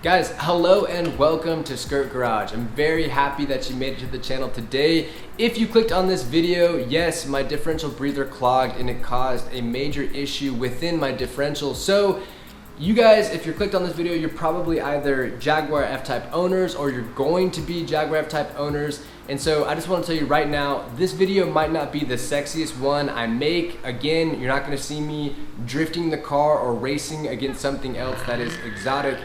Guys, hello and welcome to Skrrt Garage. I'm very happy that you made it to the channel today. If you clicked on this video, yes, my differential breather clogged and it caused a major issue within my differential. So you guys, if you're clicked on this video, you're probably either Jaguar F-Type owners or you're going to be Jaguar F-Type owners. And so I just want to tell you right now, this video might not be the sexiest one I make. Again, you're not going to see me drifting the car or racing against something else that is exotic.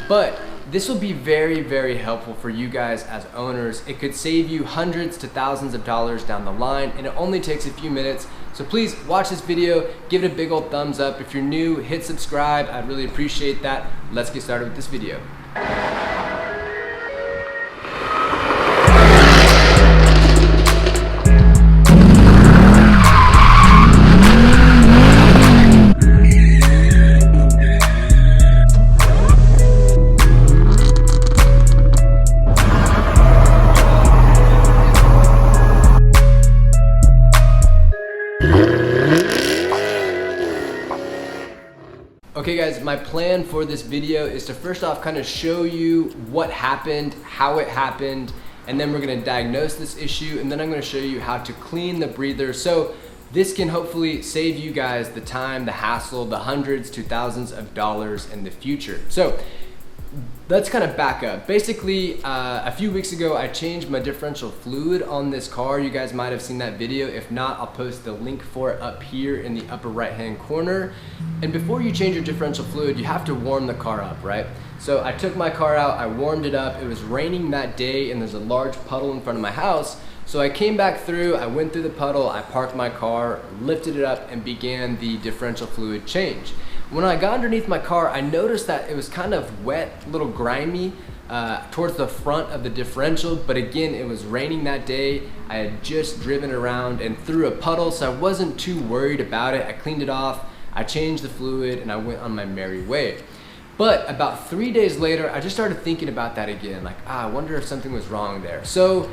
But this will be very, very helpful for you guys as owners. It could save you hundreds to thousands of dollars down the line, and it only takes a few minutes. So please watch this video, give it a big old thumbs up. If you're new, hit subscribe. I'd really appreciate that. Let's get started with this video. Okay guys, my plan for this video is to first off kind of show you what happened, how it happened, and then we're going to diagnose this issue, and then I'm going to show you how to clean the breather. So this can hopefully save you guys the time, the hassle, the hundreds to thousands of dollars in the future. So let's kind of back up. Basically, a few weeks ago, I changed my differential fluid on this car. You guys might have seen that video. If not, I'll post the link for it up here in the upper right-hand corner. And before you change your differential fluid, you have to warm the car up, right? So I took my car out, I warmed it up. It was raining that day, and there's a large puddle in front of my house. So I came back through, I went through the puddle, I parked my car, lifted it up, and began the differential fluid change. When I got underneath my car, I noticed that it was kind of wet, a little grimy towards the front of the differential, but again, it was raining that day. I had just driven around and through a puddle, so I wasn't too worried about it. I cleaned it off, I changed the fluid, and I went on my merry way. But about 3 days later, I just started thinking about that again, like, I wonder if something was wrong there. So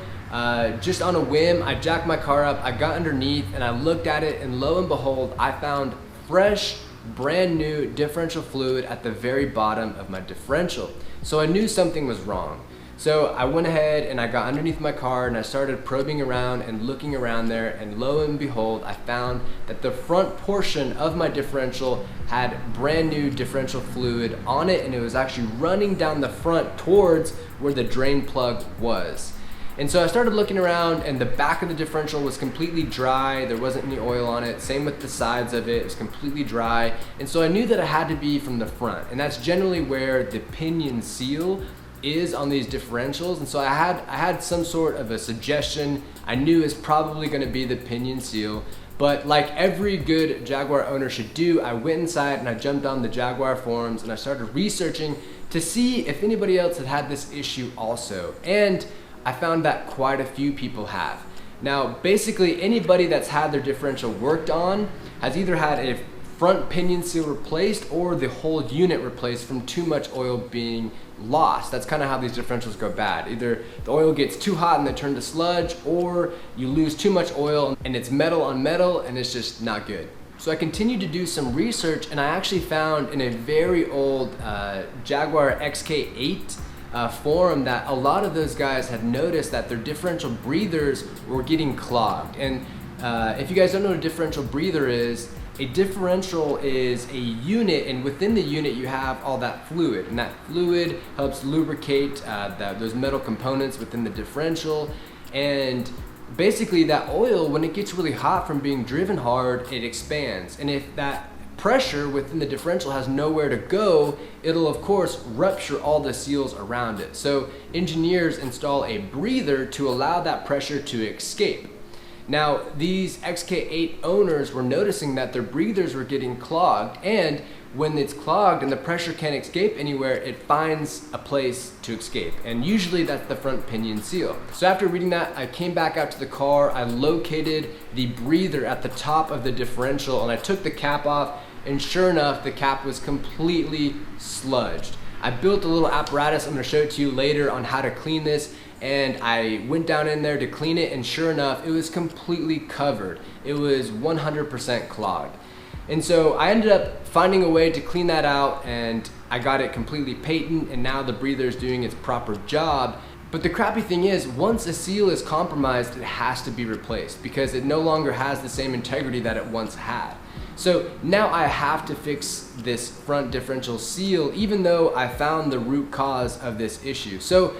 just on a whim, I jacked my car up, I got underneath, and I looked at it, and lo and behold, I found fresh, brand new differential fluid at the very bottom of my differential. So I knew something was wrong. So I went ahead and I got underneath my car and I started probing around and looking around there, and lo and behold, I found that the front portion of my differential had brand new differential fluid on it, and it was actually running down the front towards where the drain plug was. And so I started looking around, and the back of the differential was completely dry. There wasn't any oil on it. Same with the sides of it. It was completely dry. And so I knew that it had to be from the front. And that's generally where the pinion seal is on these differentials. And so I had some sort of a suggestion. I knew it's probably going to be the pinion seal. But like every good Jaguar owner should do, I went inside and I jumped on the Jaguar forums and I started researching to see if anybody else had had this issue also. And I found that quite a few people have. Now, basically anybody that's had their differential worked on has either had a front pinion seal replaced or the whole unit replaced from too much oil being lost. That's kind of how these differentials go bad. Either the oil gets too hot and they turn to sludge, or you lose too much oil and it's metal on metal and it's just not good. So I continued to do some research, and I actually found in a very old Jaguar XK8 forum that a lot of those guys had noticed that their differential breathers were getting clogged. And if you guys don't know what a differential breather is, a differential is a unit, and within the unit you have all that fluid, and that fluid helps lubricate those metal components within the differential. And basically that oil, when it gets really hot from being driven hard, it expands, and if that pressure within the differential has nowhere to go, it'll of course rupture all the seals around it. So engineers install a breather to allow that pressure to escape. Now, these XK8 owners were noticing that their breathers were getting clogged, and when it's clogged and the pressure can't escape anywhere, it finds a place to escape, and usually that's the front pinion seal. So after reading that, I came back out to the car, I located the breather at the top of the differential, and I took the cap off, and sure enough, the cap was completely sludged. I built a little apparatus, I'm going to show it to you later on how to clean this, and I went down in there to clean it, and sure enough, it was completely covered. It was 100% clogged. And so I ended up finding a way to clean that out, and I got it completely patent, and now the breather is doing its proper job. But the crappy thing is, once a seal is compromised, it has to be replaced because it no longer has the same integrity that it once had. So now I have to fix this front differential seal, even though I found the root cause of this issue. So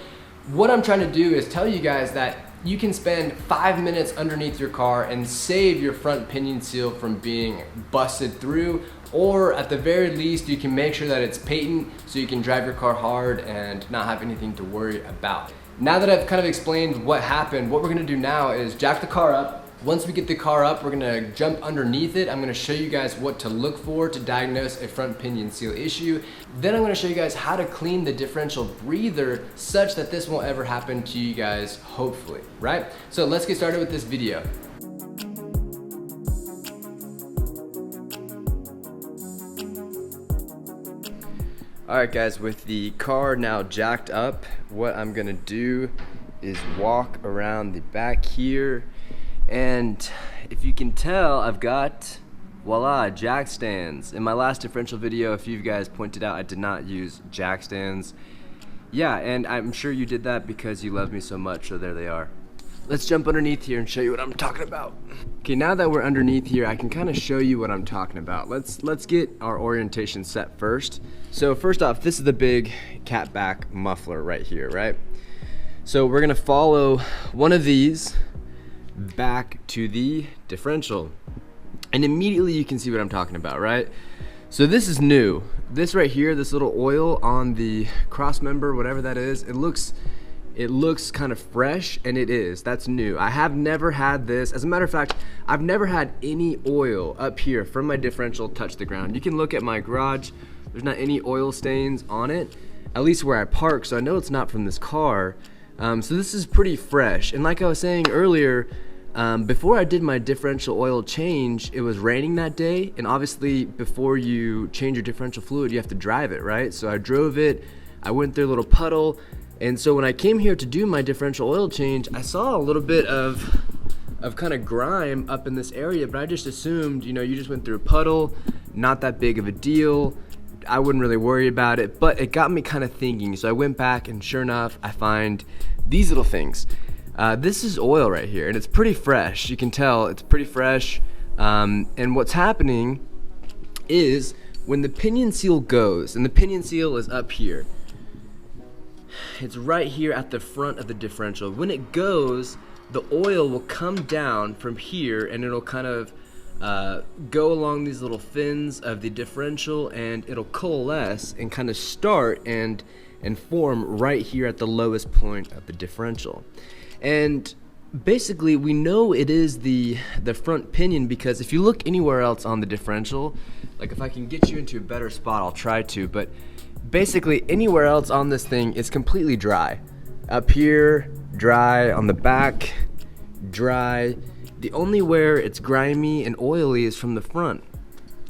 what I'm trying to do is tell you guys that you can spend 5 minutes underneath your car and save your front pinion seal from being busted through, or at the very least you can make sure that it's patent so you can drive your car hard and not have anything to worry about. Now that I've kind of explained what happened, what we're gonna do now is jack the car up. Once we get the car up, we're gonna jump underneath it. I'm gonna show you guys what to look for to diagnose a front pinion seal issue. Then I'm gonna show you guys how to clean the differential breather such that this won't ever happen to you guys, hopefully, right? So let's get started with this video. All right guys, with the car now jacked up, what I'm gonna do is walk around the back here. And if you can tell, I've got, voila, jack stands. In my last differential video, a few of you guys pointed out I did not use jack stands. Yeah, and I'm sure you did that because you love me so much, so there they are. Let's jump underneath here and show you what I'm talking about. Okay, now that we're underneath here, I can kind of show you what I'm talking about. Let's get our orientation set first. So first off, this is the big catback muffler right here, right? So we're gonna follow one of these back to the differential, and immediately you can see what I'm talking about, right? So this is new. This right here, this little oil on the cross member, whatever that is, it looks kind of fresh, and it is. That's new. I have never had this. As a matter of fact, I've never had any oil up here from my differential touch the ground. You can look at my garage. There's not any oil stains on it, at least where I park, so I know it's not from this car. So this is pretty fresh. And like I was saying earlier, before I did my differential oil change, it was raining that day, and obviously before you change your differential fluid, you have to drive it, right? So I drove it, I went through a little puddle, and so when I came here to do my differential oil change, I saw a little bit of kind of grime up in this area, but I just assumed, you know, you just went through a puddle, not that big of a deal. I wouldn't really worry about it, but it got me kind of thinking. So I went back, and sure enough, I find these little things. This is oil right here, and it's pretty fresh. You can tell it's pretty fresh. And what's happening is when the pinion seal goes, and the pinion seal is up here, it's right here at the front of the differential. When it goes, the oil will come down from here, and it'll kind of go along these little fins of the differential, and it'll coalesce and kind of start and form right here at the lowest point of the differential. And basically we know it is the front pinion because if you look anywhere else on the differential, like if I can get you into a better spot, I'll try to, but basically anywhere else on this thing is completely dry. Up here, dry. On the back, dry. The only where it's grimy and oily is from the front.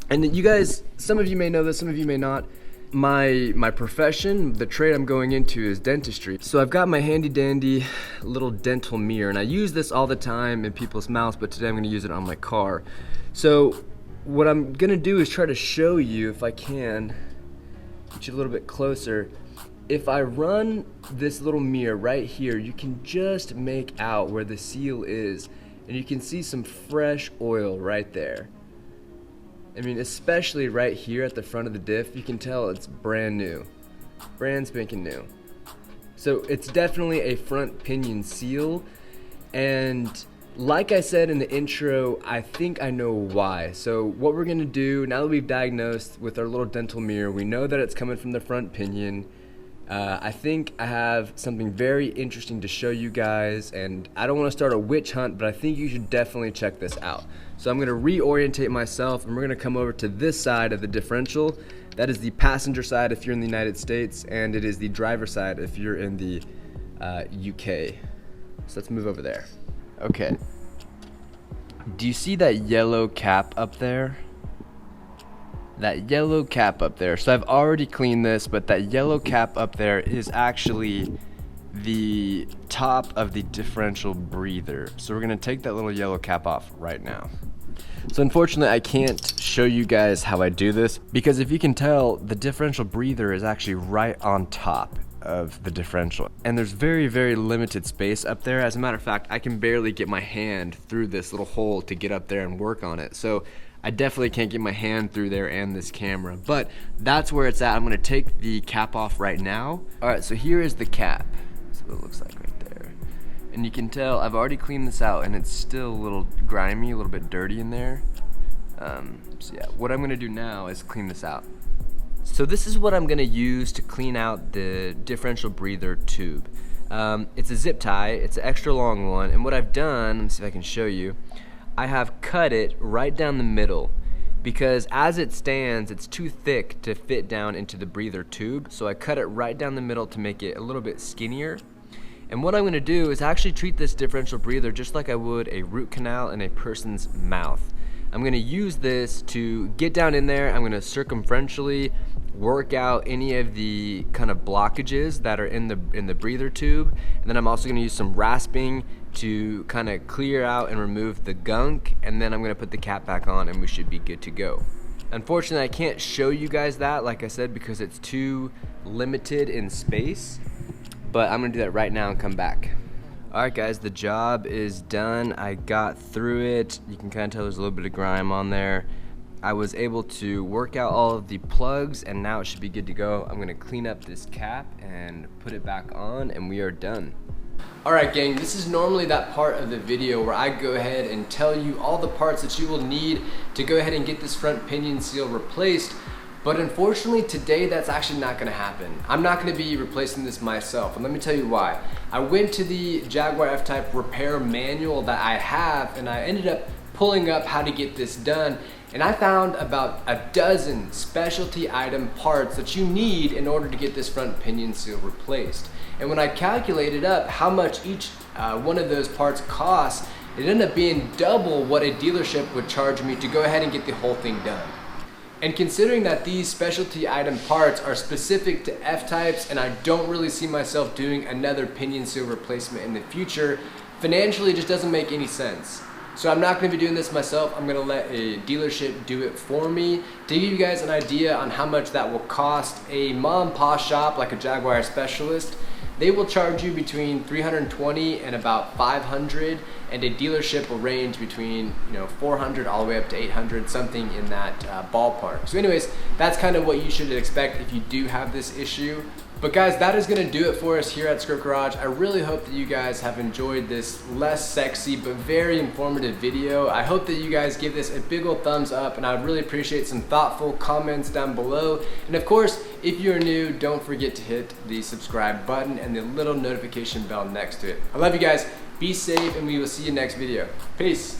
And you guys, some of you may know this, some of you may not. My profession, the trade I'm going into is dentistry. So I've got my handy dandy little dental mirror, and I use this all the time in people's mouths, but today I'm gonna use it on my car. So what I'm gonna do is try to show you, if I can, get you a little bit closer. If I run this little mirror right here, you can just make out where the seal is, and you can see some fresh oil right there. I mean, especially right here at the front of the diff, you can tell it's brand new, brand spanking new. So it's definitely a front pinion seal, and like I said in the intro, I think I know why. So what we're gonna do, now that we've diagnosed with our little dental mirror, we know that it's coming from the front pinion. I think I have something very interesting to show you guys, and I don't want to start a witch hunt, but I think you should definitely check this out. So I'm going to reorientate myself, and we're going to come over to this side of the differential. That is the passenger side if you're in the United States, and it is the driver side if you're in the UK. So let's move over there. Okay. Do you see that yellow cap up there? That yellow cap up there. So I've already cleaned this, but that yellow cap up there is actually the top of the differential breather. So we're gonna take that little yellow cap off right now. So unfortunately I can't show you guys how I do this, because if you can tell, the differential breather is actually right on top of the differential, and there's very, very limited space up there. As a matter of fact, I can barely get my hand through this little hole to get up there and work on it. So I definitely can't get my hand through there and this camera, but that's where it's at. I'm gonna take the cap off right now. All right, so here is the cap. That's what it looks like right there. And you can tell I've already cleaned this out and it's still a little grimy, a little bit dirty in there. So yeah, what I'm gonna do now is clean this out. So this is what I'm gonna use to clean out the differential breather tube. It's a zip tie, it's an extra long one, and what I've done, let me see if I can show you, I have cut it right down the middle, because as it stands, it's too thick to fit down into the breather tube, so I cut it right down the middle to make it a little bit skinnier. And what I'm gonna do is actually treat this differential breather just like I would a root canal in a person's mouth. I'm gonna use this to get down in there. I'm gonna circumferentially work out any of the kind of blockages that are in the breather tube, and then I'm also gonna use some rasping to kind of clear out and remove the gunk, and then I'm gonna put the cap back on and we should be good to go. Unfortunately, I can't show you guys that, like I said, because it's too limited in space, but I'm gonna do that right now and come back. Alright guys, the job is done. I got through it. You can kind of tell there's a little bit of grime on there. I was able to work out all of the plugs and now it should be good to go. I'm gonna clean up this cap and put it back on and we are done. Alright gang, this is normally that part of the video where I go ahead and tell you all the parts that you will need to go ahead and get this front pinion seal replaced. But unfortunately today that's actually not gonna happen. I'm not gonna be replacing this myself, and let me tell you why. I went to the Jaguar F-Type repair manual that I have, and I ended up pulling up how to get this done, and I found about a dozen specialty item parts that you need in order to get this front pinion seal replaced. And when I calculated up how much each one of those parts costs, it ended up being double what a dealership would charge me to go ahead and get the whole thing done. And considering that these specialty item parts are specific to F-types and I don't really see myself doing another pinion seal replacement in the future, financially it just doesn't make any sense. So I'm not going to be doing this myself. I'm going to let a dealership do it for me. To give you guys an idea on how much that will cost, a mom and pop shop like a Jaguar Specialist, they will charge you between $320 and about $500, and a dealership will range between 400 all the way up to 800, something in that ballpark. So anyways, that's kind of what you should expect if you do have this issue. But guys, that is gonna do it for us here at Skrrt Garage. I really hope that you guys have enjoyed this less sexy but very informative video. I hope that you guys give this a big old thumbs up, and I would really appreciate some thoughtful comments down below. And of course, if you're new, don't forget to hit the subscribe button and the little notification bell next to it. I love you guys. Be safe, and we will see you next video. Peace.